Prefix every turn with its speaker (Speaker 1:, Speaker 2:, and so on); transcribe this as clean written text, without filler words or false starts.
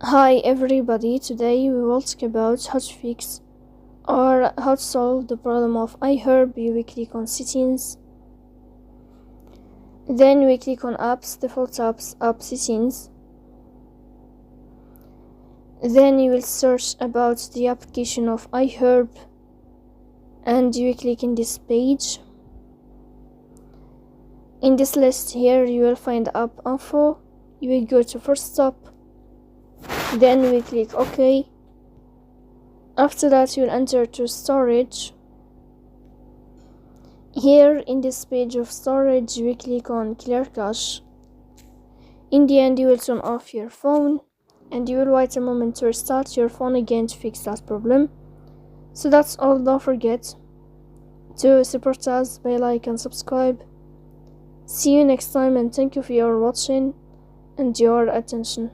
Speaker 1: Hi everybody, today we will talk about how to fix or how to solve the problem of iHerb. We click on settings, then we click on apps, default apps, app settings. Then you will search about the application of iHerb and you will click in this page. In this list here you will find app info. You will go to first stop, then we click OK. After that you'll enter to storage. Here in this page of storage we click on clear cache. In the end you will turn off your phone and you will wait a moment to restart your phone again to fix that problem. So that's all. Don't forget to support us by like and subscribe. See you next time and thank you for your watching and your attention.